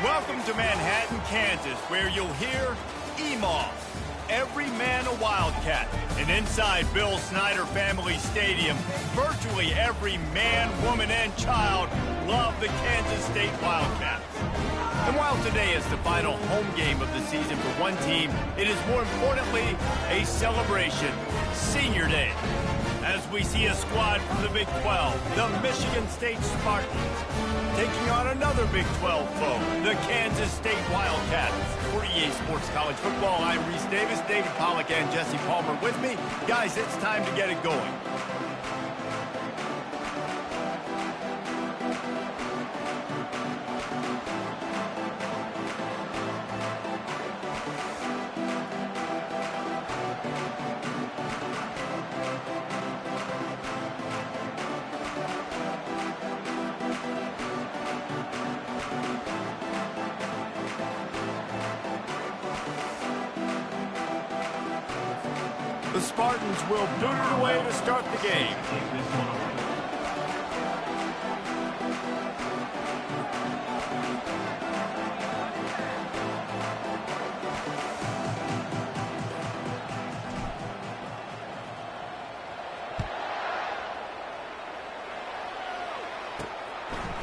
Welcome to Manhattan, Kansas, where you'll hear EMAW, every man a Wildcat. And inside Bill Snyder Family Stadium, virtually every man, woman, and child love the Kansas State Wildcats. And while today is the final home game of the season for one team, it is more importantly a celebration, Senior Day. As we see a squad from the Big 12, the Michigan State Spartans, taking on another Big 12 foe, the Kansas State Wildcats. For EA Sports College Football, I'm Reese Davis, David Pollack, and Jesse Palmer with me. Guys, it's time to get it going. The Spartans will boot it away to start the game.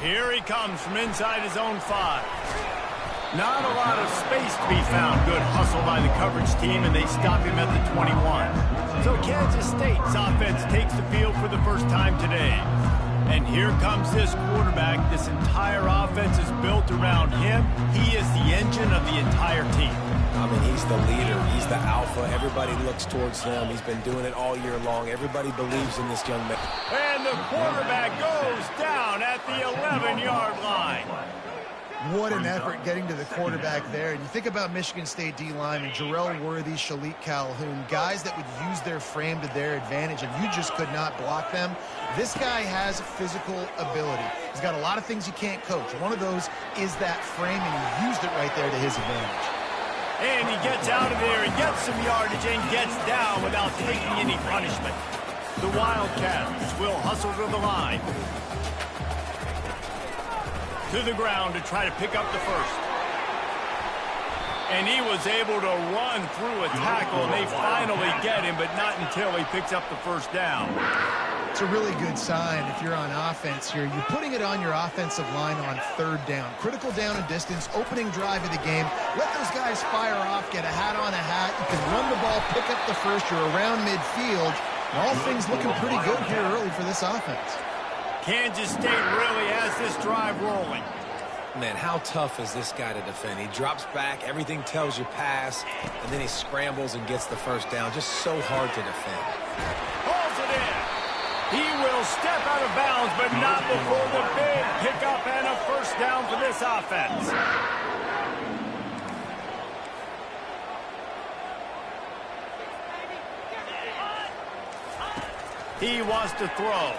Here he comes from inside his own 5. Not a lot of space to be found. Good hustle by the coverage team, and they stop him at the 21. So Kansas State's offense takes the field for the first time today. And here comes this quarterback. This entire offense is built around him. He is the engine of the entire team. I mean, he's the leader. He's the alpha. Everybody looks towards him. He's been doing it all year long. Everybody believes in this young man. And the quarterback goes down at the 11-yard line. What an effort getting to the quarterback there. And you think about Michigan State D-linemen, Jarrell Worthy, Shalik Calhoun, guys that would use their frame to their advantage, and you just could not block them. This guy has physical ability. He's got a lot of things you can't coach. One of those is that frame, and he used it right there to his advantage. And he gets out of there and gets some yardage and gets down without taking any punishment. The Wildcats will hustle to the line. To the ground to try to pick up the first. And he was able to run through a tackle, and they finally get him, but not until he picks up the first down. It's a really good sign if you're on offense here. You're putting it on your offensive line on 3rd down. Critical down and distance, opening drive of the game. Let those guys fire off, get a hat on a hat. You can run the ball, pick up the first. You're around midfield. And all things looking pretty good here early for this offense. Kansas State really has this drive rolling. Man, how tough is this guy to defend? He drops back, everything tells you pass, and then he scrambles and gets the first down. Just so hard to defend. Pulls it in. He will step out of bounds, but not before the big pickup and a first down for this offense. He wants to throw.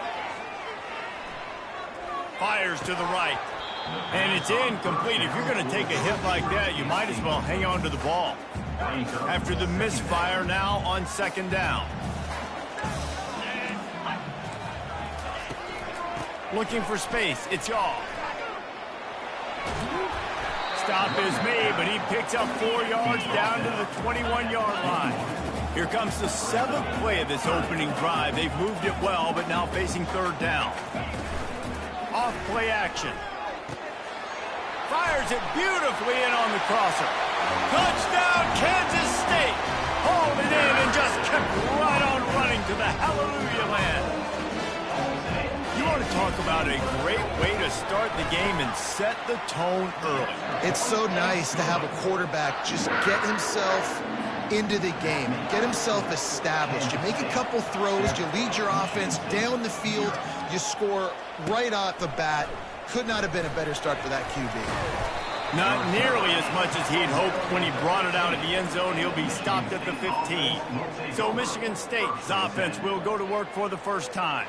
Fires to the right. And it's incomplete. If you're going to take a hit like that, you might as well hang on to the ball. After the misfire, now on 2nd down. Looking for space. It's Yaw. Stop is made, but he picks up 4 yards down to the 21-yard line. Here comes the 7th play of this opening drive. They've moved it well, but now facing 3rd down. Off play action. Fires it beautifully in on the crosser. Touchdown, Kansas State. Hauled it in and just kept right on running to the hallelujah land. You want to talk about a great way to start the game and set the tone early. It's so nice to have a quarterback just get himself into the game and get himself established. You make a couple throws, you lead your offense down the field, you score right off the bat. Could not have been a better start for that QB. Not nearly as much as he'd hoped when he brought it out of the end zone. He'll be stopped at the 15. So Michigan State's offense will go to work for the first time.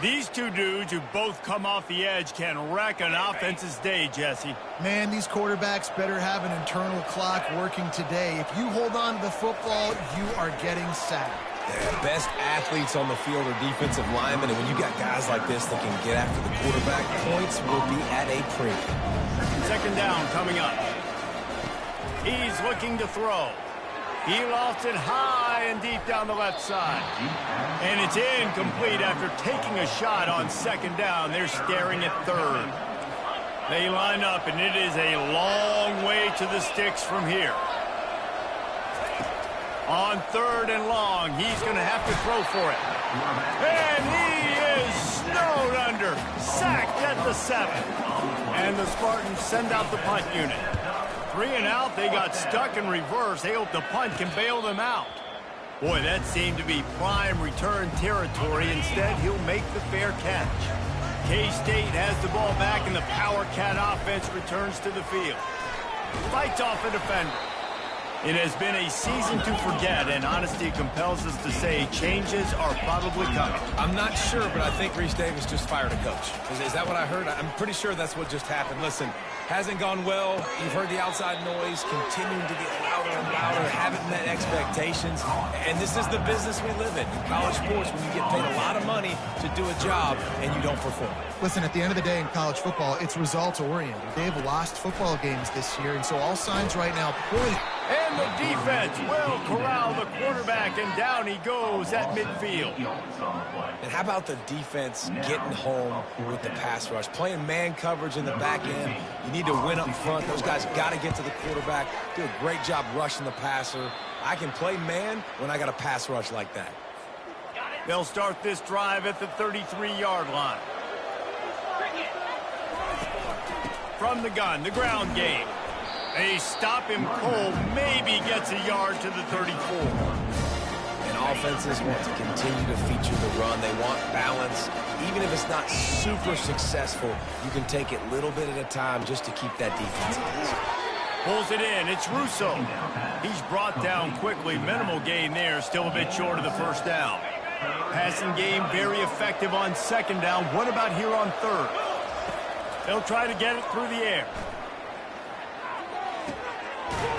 These two dudes who both come off the edge can wreck an offense's day, Jesse. Man, these quarterbacks better have an internal clock working today. If you hold on to the football, you are getting sacked. Best athletes on the field are defensive linemen, and when you got guys like this that can get after the quarterback, points will be at a premium. Second down coming up. He's looking to throw. He lofts it high and deep down the left side. And it's incomplete after taking a shot on second down. They're staring at third. They line up, and it is a long way to the sticks from here. On third and long, he's going to have to throw for it. And he is snowed under, sacked at the 7. And the Spartans send out the punt unit. 3 and out, they got stuck in reverse. They hope the punt can bail them out. Boy, that seemed to be prime return territory. Instead, he'll make the fair catch. K-State has the ball back, and the Power Cat offense returns to the field. Fights off a defender. It has been a season to forget, and honesty compels us to say changes are probably coming. I'm not sure, but I think Reese Davis just fired a coach. Is that what I heard? I'm pretty sure that's what just happened. Listen, hasn't gone well. You've heard the outside noise, continuing to get louder and louder, haven't met expectations. And this is the business we live in college sports, when you get paid a lot of money to do a job and you don't perform. Listen, at the end of the day in college football, it's results-oriented. They've lost football games this year, and so all signs right now point. And the defense will corral the quarterback, and down he goes at midfield. And how about the defense getting home with the pass rush? Playing man coverage in the back end. You need to win up front. Those guys got to get to the quarterback. Do a great job rushing the passer. I can play man when I got a pass rush like that. They'll start this drive at the 33-yard line. From the gun, the ground game. They stop him cold, maybe gets a yard to the 34. And offenses want to continue to feature the run. They want balance. Even if it's not super successful, you can take it little bit at a time just to keep that defense honest. Pulls it in. It's Russo. He's brought down quickly. Minimal gain there. Still a bit short of the first down. Passing game very effective on second down. What about here on third? They'll try to get it through the air.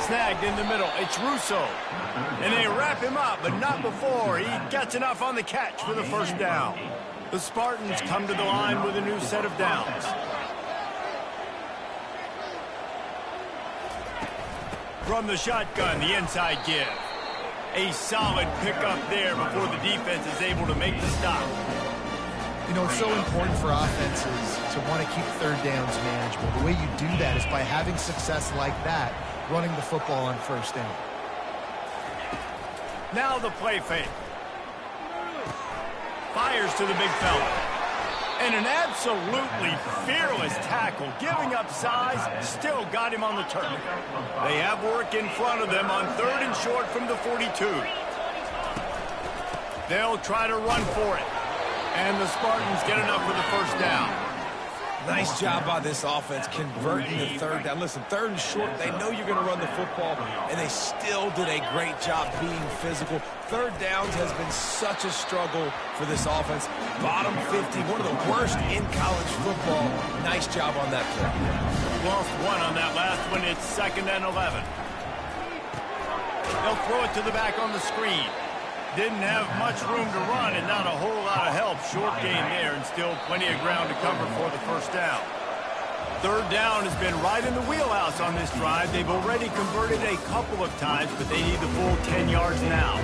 Snagged in the middle. It's Russo. And they wrap him up, but not before he gets enough on the catch for the first down. The Spartans come to the line with a new set of downs. From the shotgun, the inside give. A solid pickup there before the defense is able to make the stop. You know, it's so important for offenses to want to keep third downs manageable. The way you do that is by having success like that, running the football on first down. Now the play fake. Fires to the big fella. And an absolutely fearless tackle, giving up size, still got him on the turf. They have work in front of them on third and short from the 42. They'll try to run for it. And the Spartans get enough for the first down. Nice job by this offense converting the third down. Listen, third and short, they know you're going to run the football, and they still did a great job being physical. Third downs has been such a struggle for this offense. Bottom 50, one of the worst in college football. Nice job on that play. Lost one on that last one. It's 2nd and 11. They'll throw it to the back on the screen. Didn't have much room to run and not a whole lot of help. Short gain there and still plenty of ground to cover for the first down. Third down has been right in the wheelhouse on this drive. They've already converted a couple of times, but they need the full 10 yards now.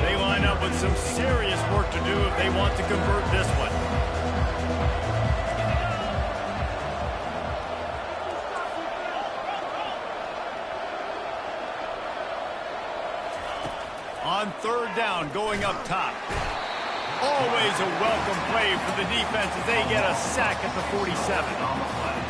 They line up with some serious work to do if they want to convert this one. On third down, going up top. Always a welcome play for the defense as they get a sack at the 47.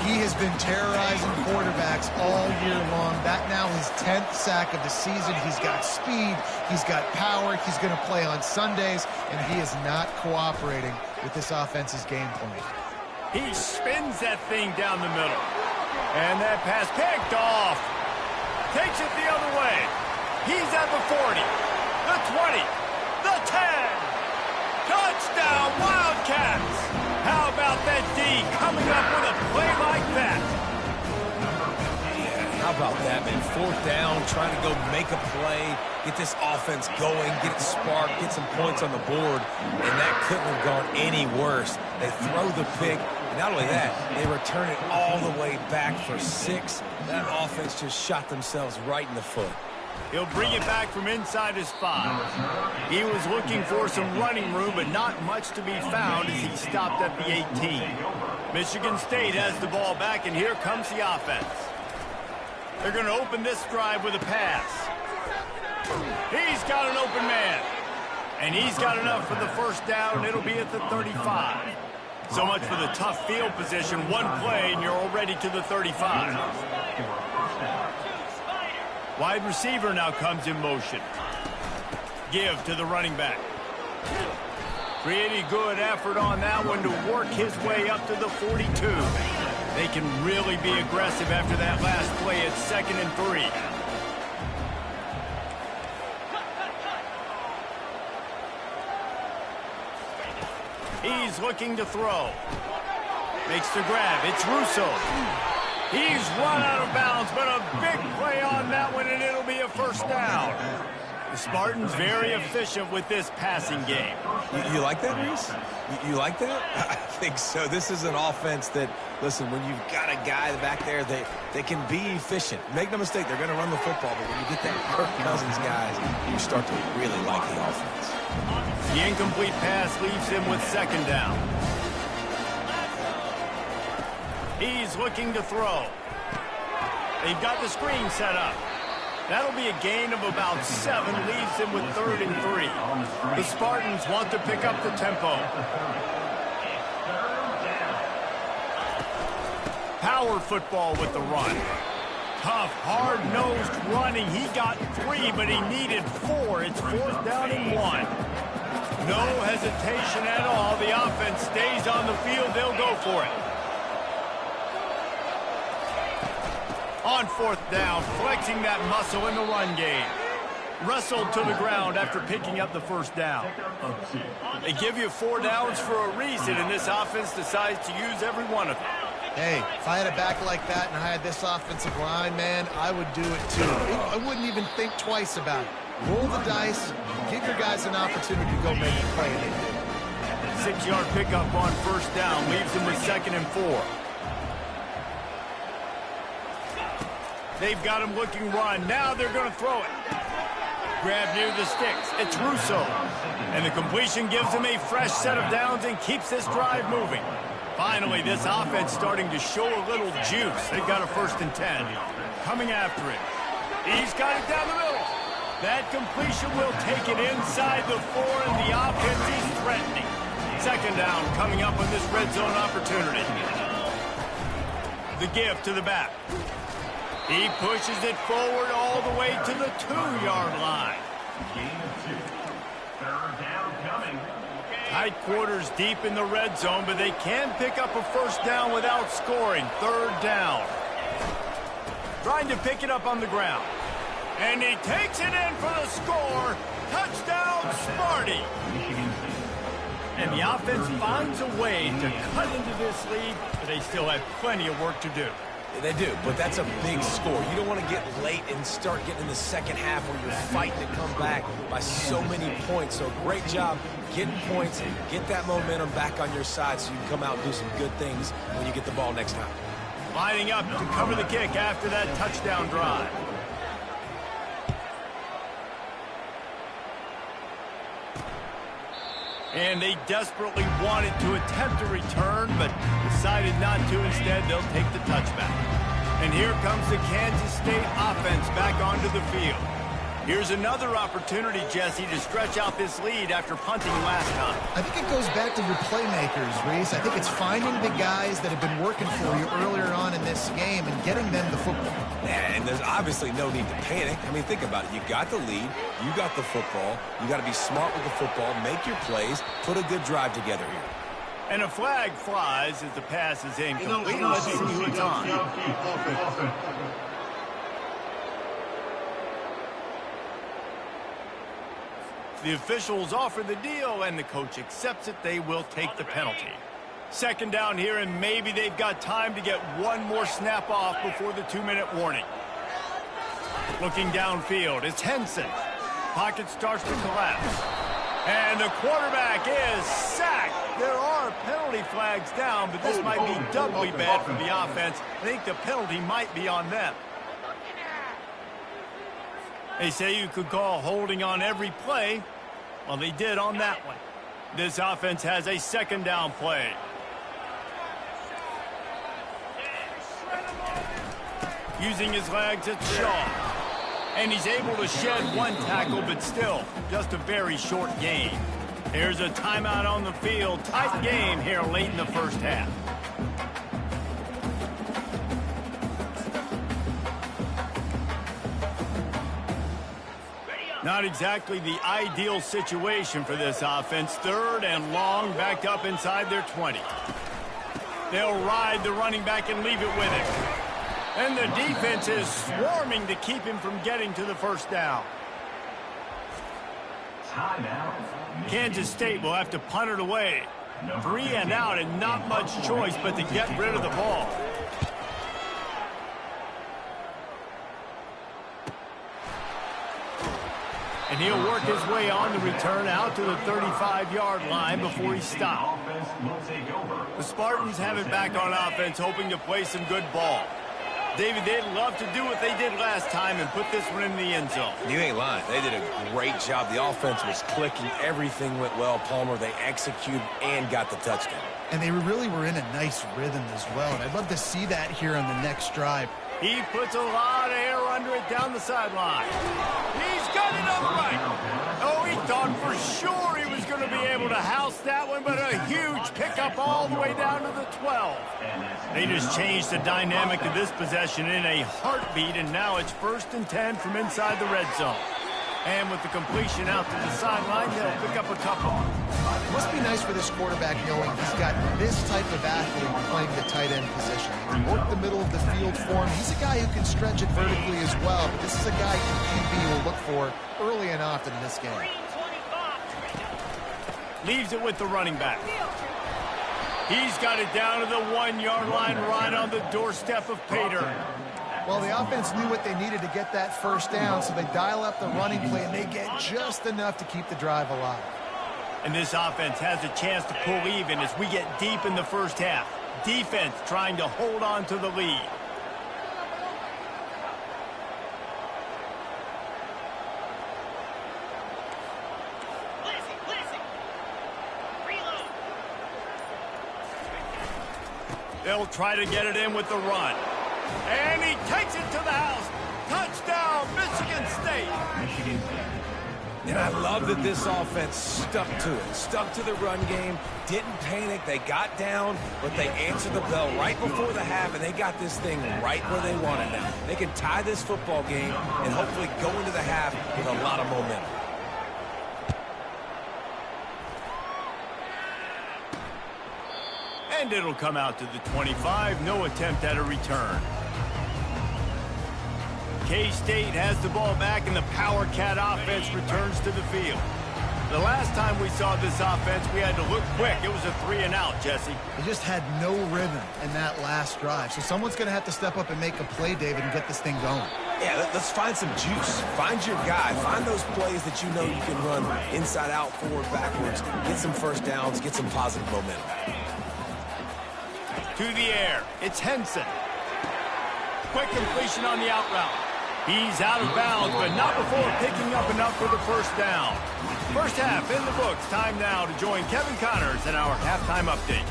He has been terrorizing quarterbacks all year long. That now his 10th sack of the season. He's got speed. He's got power. He's going to play on Sundays, and he is not cooperating with this offense's game plan. He spins that thing down the middle. And that pass picked off. Takes it the other way. He's at the 40. The 20, the 10, touchdown Wildcats! How about that D coming up with a play like that? Yeah, how about that, man? 4th down, trying to go make a play, get this offense going, get it sparked, get some points on the board, and that couldn't have gone any worse. They throw the pick, and not only that, they return it all the way back for 6. That offense just shot themselves right in the foot. He'll bring it back from inside his 5. He was looking for some running room, but not much to be found as he stopped at the 18. Michigan State has the ball back, and here comes the offense. They're going to open this drive with a pass. He's got an open man. And he's got enough for the 1st down. It'll be at the 35. So much for the tough field position. One play, and you're already to the 35. Wide receiver now comes in motion. Give to the running back. Pretty good effort on that one to work his way up to the 42. They can really be aggressive after that last play at 2nd and 3. He's looking to throw. Makes the grab. It's Russo. He's run out of bounds, but a big play on that one, and it'll be a 1st down. The Spartans very efficient with this passing game. You like that, Reese? You like that? I think so. This is an offense that, listen, when you've got a guy back there, they can be efficient. Make no mistake, they're going to run the football, but when you get that Kirk Cousins guys, you start to really like the offense. The incomplete pass leaves him with 2nd down. He's looking to throw. They've got the screen set up. That'll be a gain of about 7, leaves him with 3rd and 3. The Spartans want to pick up the tempo. Power football with the run. Tough, hard-nosed running. He got 3, but he needed 4. It's 4th down and 1. No hesitation at all. The offense stays on the field. They'll go for it. On 4th down, flexing that muscle in the run game. Wrestled to the ground after picking up the 1st down. They give you 4 downs for a reason, and this offense decides to use every one of them. Hey, if I had a back like that and I had this offensive line, man, I would do it too. I wouldn't even think twice about it. Roll the dice, give your guys an opportunity to go make a play, and they did. 6-yard pickup on 1st down, leaves them with 2nd and 4. They've got him looking run. Now they're going to throw it. Grab near the sticks. It's Russo. And the completion gives him a fresh set of downs and keeps this drive moving. Finally, this offense starting to show a little juice. They've got a 1st and 10. Coming after it. He's got it down the middle. That completion will take it inside the 4, and the offense is threatening. 2nd down coming up on this red zone opportunity. The give to the back. He pushes it forward all the way to the 2-yard line. Tight quarters deep in the red zone, but they can pick up a 1st down without scoring. 3rd down. Trying to pick it up on the ground. And he takes it in for the score. Touchdown, Sparty. And the offense finds a way to cut into this lead, but they still have plenty of work to do. They do, but that's a big score. You don't want to get late and start getting in the 2nd half where you're fighting to come back by so many points. So great job getting points and get that momentum back on your side so you can come out and do some good things when you get the ball next time. Lining up to cover the kick after that touchdown drive. And they desperately wanted to attempt a return, but decided not to. Instead, they'll take the touchback. And here comes the Kansas State offense back onto the field. Here's another opportunity, Jesse, to stretch out this lead after punting last time. I think it goes back to your playmakers, Reese. I think it's finding the guys that have been working for you earlier on in this game and getting them the football. And there's obviously no need to panic. I mean, think about it. You got the lead. You got the football. You got to be smart with the football. Make your plays. Put a good drive together here. And a flag flies as the pass is incomplete. Let's see who it's on. The officials offer the deal, and the coach accepts it. They will take the penalty. 2nd down here, and maybe they've got time to get one more snap off before the 2-minute warning. Looking downfield, it's Henson. Pocket starts to collapse. And the quarterback is sacked. There are penalty flags down, but this might be doubly bad for the offense. I think the penalty might be on them. They say you could call holding on every play. Well, they did on that one. This offense has a second down play. Using his legs, it's Shaw. And he's able to shed one tackle, but still, just a very short gain. Here's a timeout on the field. Tight game here late in the first half. Not exactly the ideal situation for this offense. Third and long, backed up inside their 20. They'll ride the running back and leave it with him. And the defense is swarming to keep him from getting to the first down. Kansas State will have to punt it away. 3 and out and not much choice but to get rid of the ball. And he'll work his way on the return out to the 35-yard line before he stopped. The Spartans have it back on offense, hoping to play some good ball. David, they'd love to do what they did last time and put this one in the end zone. You ain't lying. They did a great job. The offense was clicking. Everything went well, Palmer. They executed and got the touchdown. And they really were in a nice rhythm as well. And I'd love to see that here on the next drive. He puts a lot of air under it down the sideline. He's got it on the right. Oh, he thought for sure he was going to be able to house that one, but a huge pickup all the way down to the 12. They just changed the dynamic of this possession in a heartbeat, and now it's 1st and 10 from inside the red zone. And with the completion out to the sideline, they'll pick up a couple. It must be nice for this quarterback knowing he's got this type of athlete playing the tight end position. He can work the middle of the field for him. He's a guy who can stretch it vertically as well, but this is a guy QB will look for early and often in this game. Leaves it with the running back. He's got it down to the 1-yard line right on the doorstep of Pater. Well, the offense knew what they needed to get that first down, so they dial up the running play, and they get just enough to keep the drive alive. And this offense has a chance to pull even as we get deep in the first half. Defense trying to hold on to the lead. They'll try to get it in with the run. And he takes it to the house. Touchdown, Michigan State. And I love that this offense stuck to it. Stuck to the run game. Didn't panic. They got down, but they answered the bell right before the half, and they got this thing right where they want it now. They can tie this football game and hopefully go into the half with a lot of momentum. And it'll come out to the 25. No attempt at a return. K-State has the ball back, and the Power Cat offense returns to the field. The last time we saw this offense, we had to look quick. It was a 3 and out, Jesse. They just had no rhythm in that last drive. So someone's going to have to step up and make a play, David, and get this thing going. Yeah, let's find some juice. Find your guy. Find those plays that you know you can run inside out, forward, backwards. Get some first downs. Get some positive momentum. To the air. It's Henson. Quick completion on the out route. He's out of bounds, but not before picking up enough for the first down. First half in the books. Time now to join Kevin Connors in our halftime update.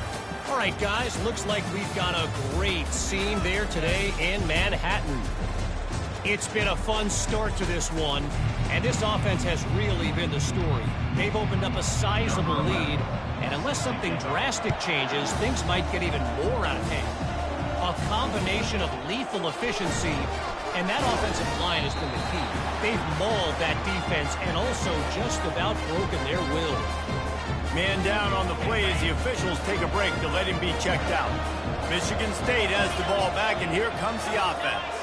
All right, guys, looks like we've got a great scene there today in Manhattan. It's been a fun start to this one, and this offense has really been the story. They've opened up a sizable lead, and unless something drastic changes, things might get even more out of hand. A combination of lethal efficiency, and that offensive line has been the key. They've mauled that defense and also just about broken their will. Man down on the play as the officials take a break to let him be checked out. Michigan State has the ball back, and here comes the offense.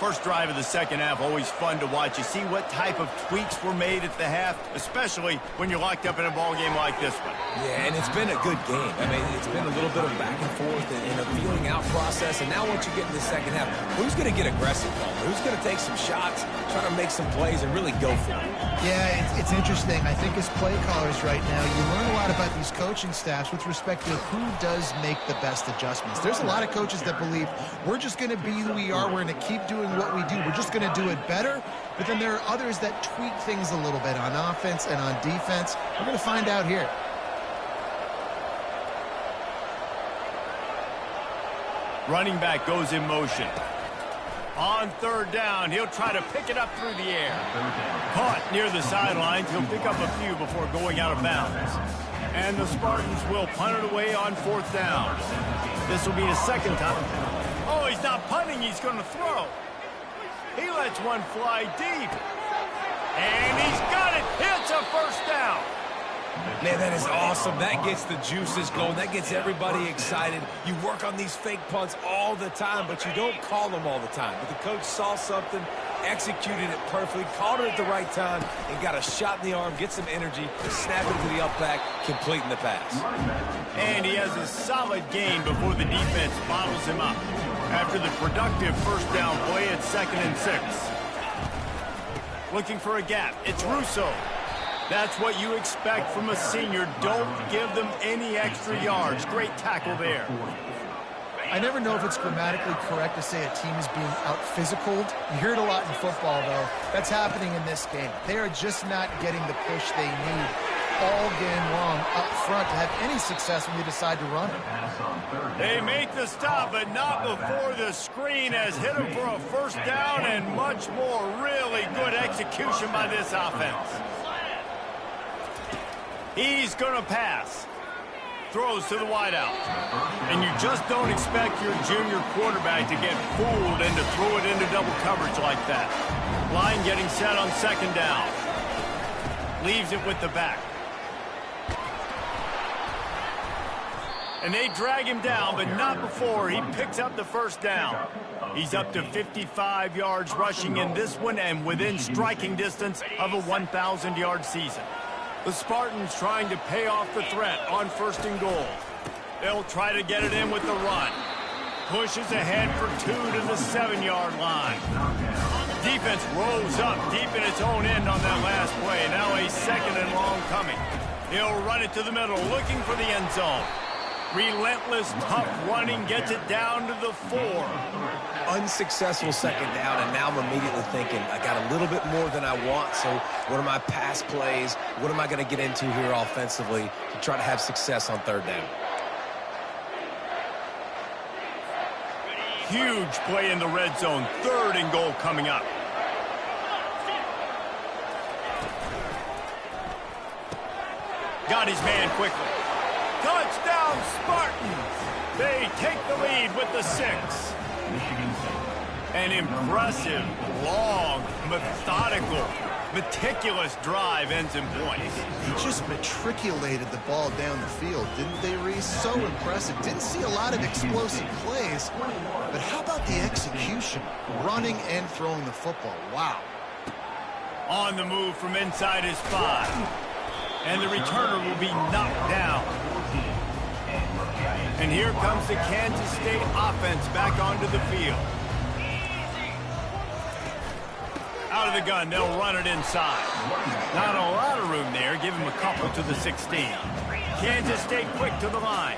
First drive of the second half, always fun to watch. You see what type of tweaks were made at the half, especially when you're locked up in a ball game like this one. Yeah, and it's been a good game. I mean, it's been a little bit of back and forth and a feeling out process. And now once you get in the second half, who's going to get aggressive, Paul? Who's going to take some shots, try to make some plays, and really go for it? Yeah, it's interesting. I think as play callers right now, you learn a lot about these coaching staffs with respect to who does make the best adjustments. There's a lot of coaches that believe we're just going to be who we are. We're going to keep doing what we do. We're just going to do it better. But then there are others that tweak things a little bit on offense and on defense. We're going to find out here. Running back goes in motion. On third down, he'll try to pick it up through the air. Caught near the sidelines. He'll pick up a few before going out of bounds. And the Spartans will punt it away on fourth down. This will be his second time. Oh, he's not punting. He's going to throw. He lets one fly deep. And he's got it. It's a first down. Man, that is awesome. That gets the juices going. That gets everybody excited. You work on these fake punts all the time, but you don't call them all the time. But the coach saw something, executed it perfectly, called it at the right time, and got a shot in the arm, get some energy, snap it to the up back, completing the pass. And he has a solid gain before the defense bottles him up. After the productive first down play, it's 2nd and 6. Looking for a gap. It's Russo. That's what you expect from a senior. Don't give them any extra yards. Great tackle there. I never know if it's grammatically correct to say a team is being out-physicaled. You hear it a lot in football, though. That's happening in this game. They are just not getting the push they need all game long up front to have any success when they decide to run it. They make the stop, but not before the screen has hit him for a first down and much more. Really good execution by this offense. He's going to pass. Throws to the wideout. And you just don't expect your junior quarterback to get fooled and to throw it into double coverage like that. Line getting set on second down. Leaves it with the back. And they drag him down, but not before he picks up the first down. He's up to 55 yards rushing in this one and within striking distance of a 1,000-yard season. The Spartans trying to pay off the threat on 1st and goal. They'll try to get it in with the run. Pushes ahead for 2 to the 7-yard line. Defense rolls up deep in its own end on that last play. Now a 2nd and long coming. He'll run it to the middle, looking for the end zone. Relentless, tough running gets it down to the 4. Unsuccessful second down, and now I'm immediately thinking, I got a little bit more than I want, so what are my pass plays? What am I going to get into here offensively to try to have success on third down? Huge play in the red zone. 3rd and goal coming up. Got his man quickly. Touchdown, Spartans! They take the lead with the 6. An impressive, long, methodical, meticulous drive ends in points. He just matriculated the ball down the field, didn't they, Reese? So impressive. Didn't see a lot of explosive plays, but how about the execution? Running and throwing the football. Wow. On the move from inside his 5. And the returner will be knocked down. And here comes the Kansas State offense back onto the field. Out of the gun, they'll run it inside. Not a lot of room there. Give him a couple to the 16. Kansas State quick to the line.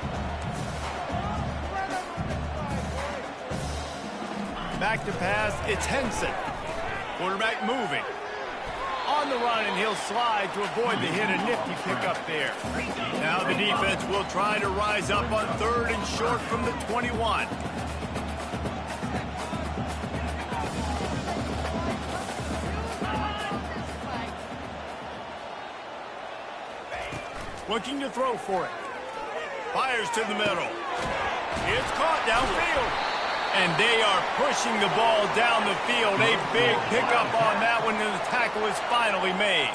Back to pass, it's Henson. Quarterback moving. On the run, and he'll slide to avoid the hit. A nifty pickup there. Now the defense will try to rise up on 3rd and short from the 21. Looking to throw for it. Fires to the middle. It's caught downfield. And they are pushing the ball down the field. A big pickup on that one, and the tackle is finally made.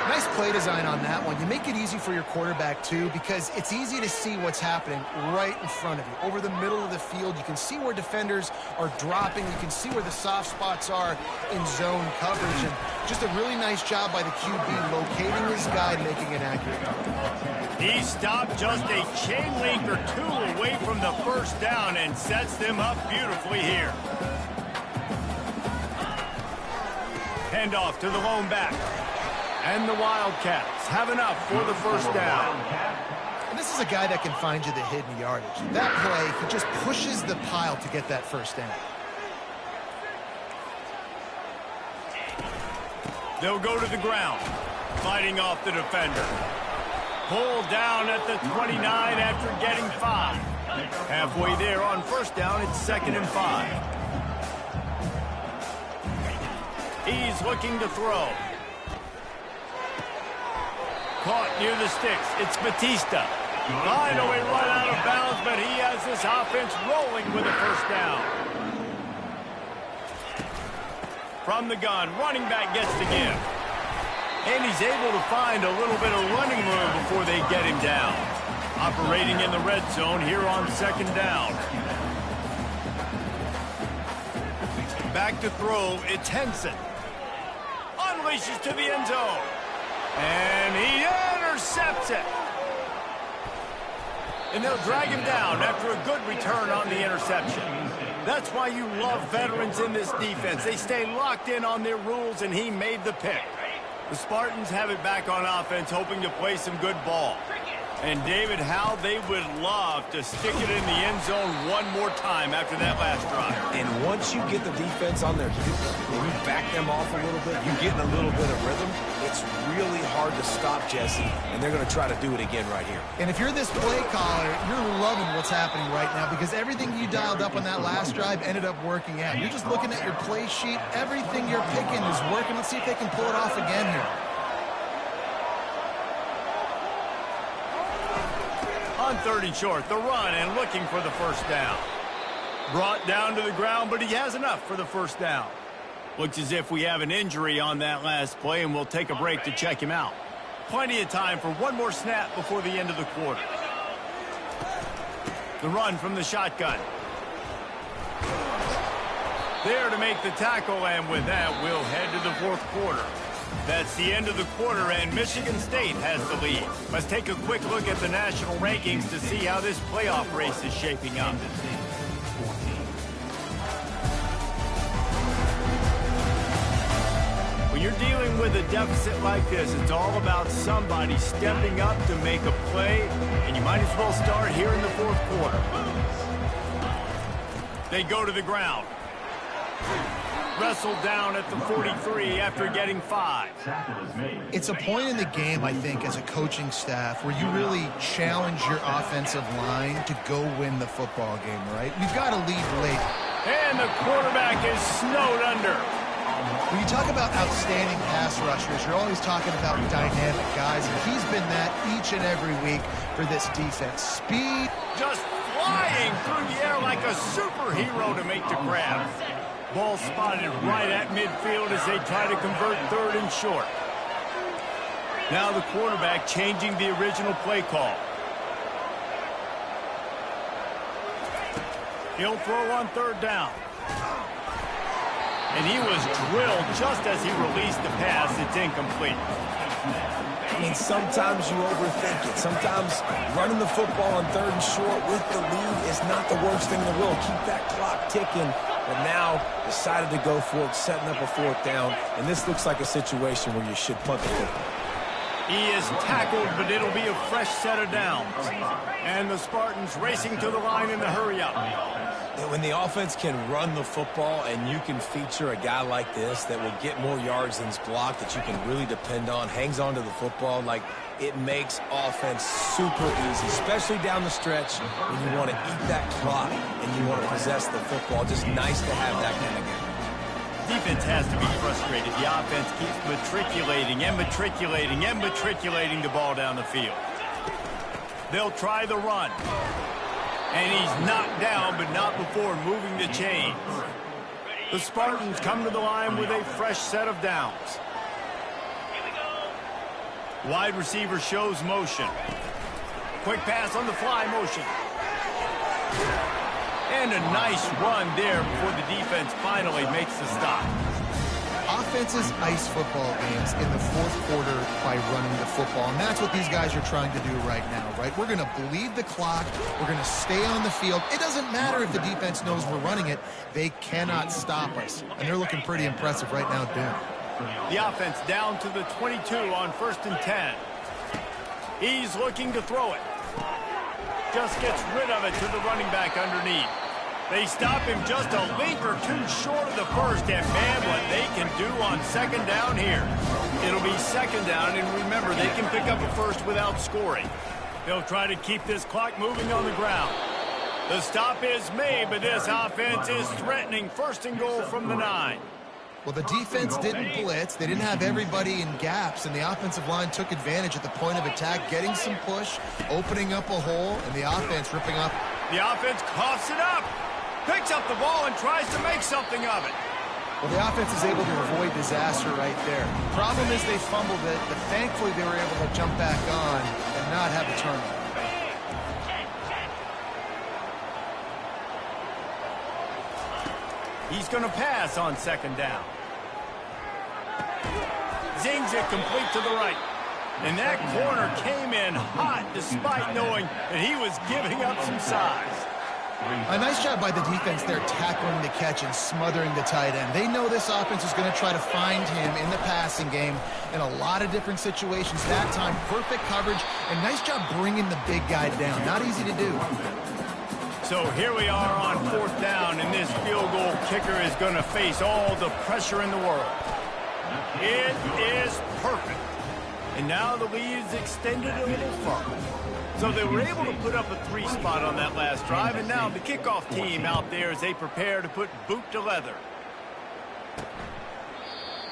Nice play design on that one. You make it easy for your quarterback, too, because it's easy to see what's happening right in front of you. Over the middle of the field, you can see where defenders are dropping. You can see where the soft spots are in zone coverage. And just a really nice job by the QB locating his guy, making it accurate. He stopped just a chain link or two away from the first down and sets them up beautifully here. Handoff to the lone back. And the Wildcats have enough for the first down. And this is a guy that can find you the hidden yardage. That play, he just pushes the pile to get that first down. They'll go to the ground, fighting off the defender. Pulled down at the 29 after getting 5. Halfway there on first down, it's 2nd and 5. He's looking to throw. Caught near the sticks. It's Batista. Finally run out of bounds, but he has this offense rolling with a first down. From the gun, running back gets the give. And he's able to find a little bit of running room before they get him down. Operating in the red zone here on 2nd down. Back to throw, it's Henson. Unleashes to the end zone. And he intercepts it. And they'll drag him down after a good return on the interception. That's why you love veterans in this defense. They stay locked in on their rules, and he made the pick. The Spartans have it back on offense, hoping to play some good ball. And, David, how they would love to stick it in the end zone one more time after that last drive. And once you get the defense on their heels and you back them off a little bit, you get in a little bit of rhythm, it's really hard to stop Jesse, and they're going to try to do it again right here. And if you're this play caller, you're loving what's happening right now because everything you dialed up on that last drive ended up working out. You're just looking at your play sheet. Everything you're picking is working. Let's see if they can pull it off again here. On 3rd and short, the run and looking for the first down. Brought down to the ground, but he has enough for the first down. Looks as if we have an injury on that last play, and we'll take a break to check him out. Plenty of time for one more snap before the end of the quarter. The run from the shotgun. There to make the tackle, and with that, we'll head to the 4th quarter. That's the end of the quarter, and Michigan State has the lead. Let's take a quick look at the national rankings to see how this playoff race is shaping up. When you're dealing with a deficit like this, it's all about somebody stepping up to make a play, and you might as well start here in the 4th quarter. They go to the ground. Wrestled down at the 43 after getting 5. It's a point in the game, I think, as a coaching staff where you really challenge your offensive line to go win the football game, right? We've got to lead late. And the quarterback is snowed under. When you talk about outstanding pass rushers, you're always talking about dynamic guys, and he's been that each and every week for this defense. Speed. Just flying through the air like a superhero to make the grab. Ball spotted right at midfield as they try to convert 3rd and short. Now the quarterback changing the original play call. He'll throw on 3rd down. And he was drilled just as he released the pass. It's incomplete. I mean, sometimes you overthink it. Sometimes running the football on 3rd and short with the lead is not the worst thing in the world. Keep that clock ticking. But now decided to go for it, setting up a 4th down. And this looks like a situation where you should punt the football. He is tackled, but it'll be a fresh set of downs. And the Spartans racing to the line in the hurry-up. When the offense can run the football and you can feature a guy like this that will get more yards than his block, that you can really depend on, hangs on to the football, like it makes offense super easy, especially down the stretch when you want to eat that clock and you want to possess the football. Just nice to have that kind of game. Defense has to be frustrated. The offense keeps matriculating and matriculating and matriculating the ball down the field. They'll try the run. And he's knocked down, but not before moving the chains. The Spartans come to the line with a fresh set of downs. Wide receiver shows motion. Quick pass on the fly motion. And a nice run there before the defense finally makes the stop. Offenses ice football games in the fourth quarter by running the football, and that's what these guys are trying to do right now, right? We're going to bleed the clock. We're going to stay on the field. It doesn't matter if the defense knows we're running it. They cannot stop us, and they're looking pretty impressive right now doing. The offense down to the 22 on 1st and 10. He's looking to throw it. Just gets rid of it to the running back underneath. They stop him just a link or two short of the first, and man, what they can do on 2nd down here. It'll be 2nd down, and remember, they can pick up a first without scoring. They'll try to keep this clock moving on the ground. The stop is made, but this offense is threatening 1st and goal from the 9. Well, the defense didn't blitz. They didn't have everybody in gaps, and the offensive line took advantage at the point of attack, getting some push, opening up a hole, and the offense ripping up. The offense coughs it up, picks up the ball, and tries to make something of it. Well, the offense is able to avoid disaster right there. Problem is they fumbled it, but thankfully they were able to jump back on and not have a turnover. He's going to pass on 2nd down. Zings it complete to the right. And that corner came in hot despite knowing that he was giving up some size. A nice job by the defense there tackling the catch and smothering the tight end. They know this offense is going to try to find him in the passing game in a lot of different situations. That time, perfect coverage, and nice job bringing the big guy down. Not easy to do. So here we are on 4th down, and this field goal kicker is going to face all the pressure in the world. It is perfect. And now the lead is extended a little further. So they were able to put up a 3 spot on that last drive, and now the kickoff team out there as they prepare to put boot to leather.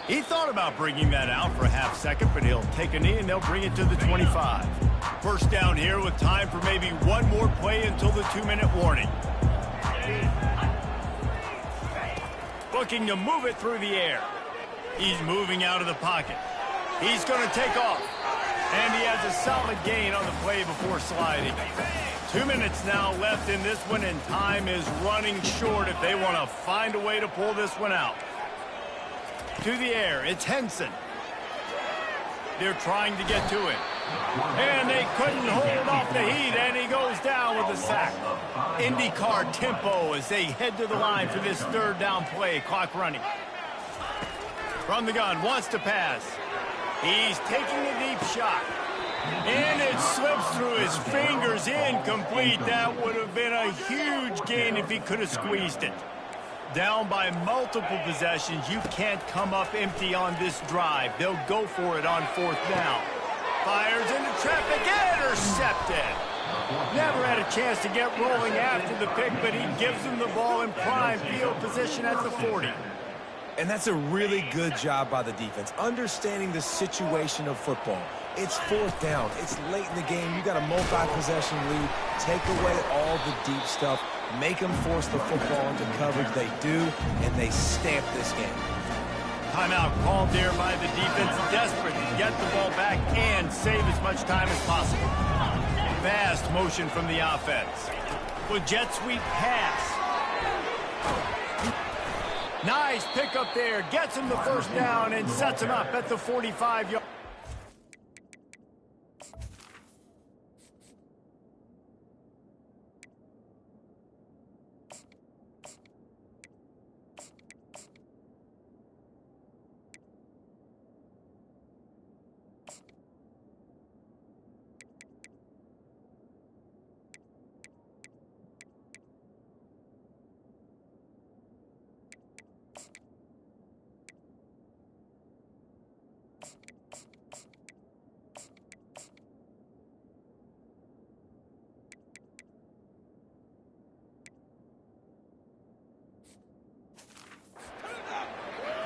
He thought about bringing that out for a half second, but he'll take a knee and they'll bring it to the 25. 1st down here with time for maybe one more play until the 2-minute warning. Looking to move it through the air. He's moving out of the pocket. He's going to take off. And he has a solid gain on the play before sliding. 2 minutes now left in this one, and time is running short if they want to find a way to pull this one out. To the air, it's Henson. They're trying to get to him. And they couldn't hold off the heat, and he goes down with a sack. IndyCar tempo as they head to the line for this 3rd down play, clock running. From the gun, wants to pass. He's taking a deep shot. And it slips through his fingers, incomplete. That would have been a huge gain if he could have squeezed it. Down by multiple possessions, you can't come up empty on this drive. They'll go for it on 4th down. Fires into traffic, intercepted. Never had a chance to get rolling after the pick, but he gives them the ball in prime field position at the 40. And that's a really good job by the defense, understanding the situation of football. It's 4th down. It's late in the game. You got a multi-possession lead. Take away all the deep stuff. Make them force the football into coverage. They do, and they stamp this game. Timeout called there by the defense, desperate to get the ball back and save as much time as possible. Fast motion from the offense. With jet sweep pass. Nice pickup there. Gets him the 1st down and sets him up at the 45-yard.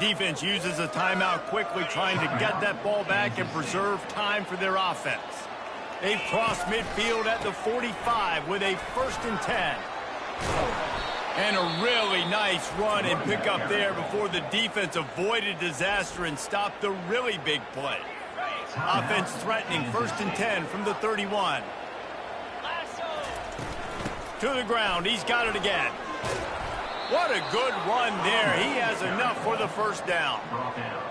Defense uses a timeout quickly, trying to get that ball back and preserve time for their offense. They've crossed midfield at the 45 with a 1st and 10. And a really nice run and pick up there before the defense avoided disaster and stopped the really big play. Offense threatening 1st and 10 from the 31. To the ground. He's got it again. What a good run there. He has enough for the first down.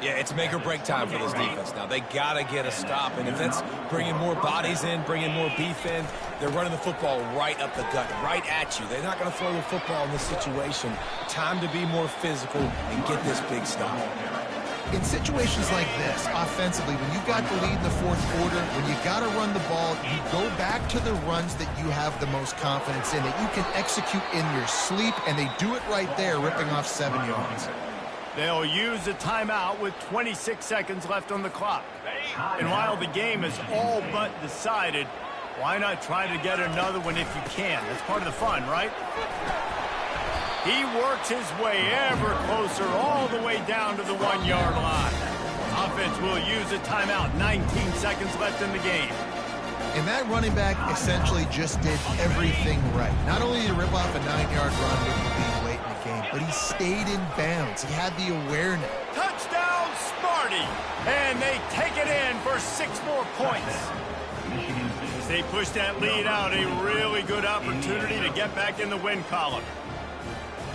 Yeah, it's make or break time for this defense now. They got to get a stop, and if that's bringing more bodies in, bringing more beef in, they're running the football right up the gut, right at you. They're not going to throw the football in this situation. Time to be more physical and get this big stop. In situations like this, offensively, when you've got the lead in the fourth quarter, when you got to run the ball, you go back to the runs that you have the most confidence in, that you can execute in your sleep, and they do it right there, ripping off 7 yards. They'll use a timeout with 26 seconds left on the clock. And while the game is all but decided, why not try to get another one if you can? That's part of the fun, right? He works his way ever closer all the way down to the 1-yard line. Offense will use a timeout. 19 seconds left in the game. And that running back essentially just did everything right. Not only did he rip off a 9-yard run with the lead late in the game, but he stayed in bounds. He had the awareness. Touchdown, Smarty! And they take it in for 6 more points. As they push that lead out, a really good opportunity to get back in the win column.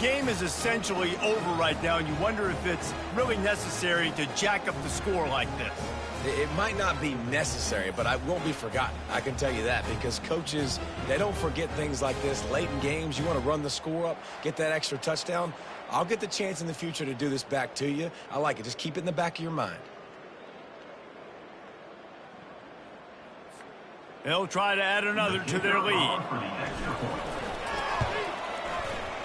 Game is essentially over right now, and you wonder if it's really necessary to jack up the score like this. It might not be necessary, but it won't be forgotten. I can tell you that, because coaches, they don't forget things like this. Late in games, you want to run the score up, get that extra touchdown. I'll get the chance in the future to do this back to you. I like it. Just keep it in the back of your mind. They'll try to add another to their lead.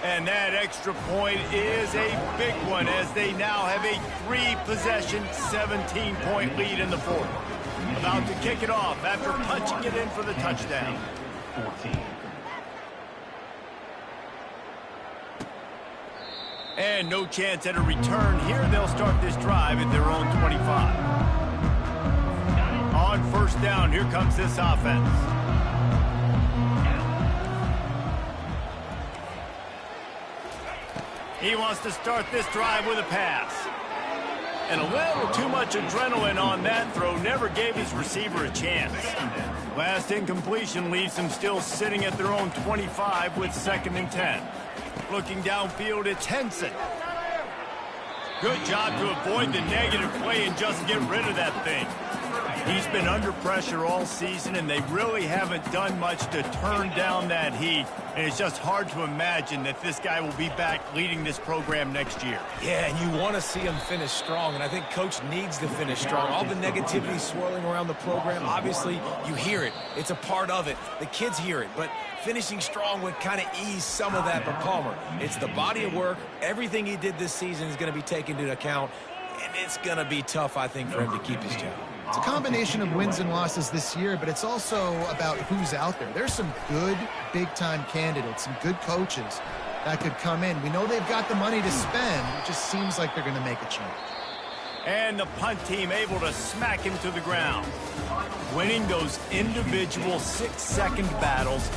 And that extra point is a big one, as they now have a 3-possession, 17-point lead in the fourth. About to kick it off after punching it in for the touchdown. And no chance at a return here. They'll start this drive at their own 25. On first down, here comes this offense. He wants to start this drive with a pass. And a little too much adrenaline on that throw. Never gave his receiver a chance. Last incompletion leaves them still sitting at their own 25 with 2nd and 10. Looking downfield, it's Henson. Good job to avoid the negative play and just get rid of that thing. He's been under pressure all season, and they really haven't done much to turn down that heat. And it's just hard to imagine that this guy will be back leading this program next year. Yeah, and you want to see him finish strong, and I think Coach needs to finish strong. All the negativity swirling around the program, obviously, you hear it. It's a part of it. The kids hear it, but finishing strong would kind of ease some of that for Palmer. It's the body of work. Everything he did this season is going to be taken into account, and it's going to be tough, I think, for him to keep his job. It's a combination of wins and losses this year, but it's also about who's out there. There's some good big-time candidates, some good coaches that could come in. We know they've got the money to spend. It just seems like they're going to make a change. And the punt team able to smack him to the ground. Winning those individual 6-second battles.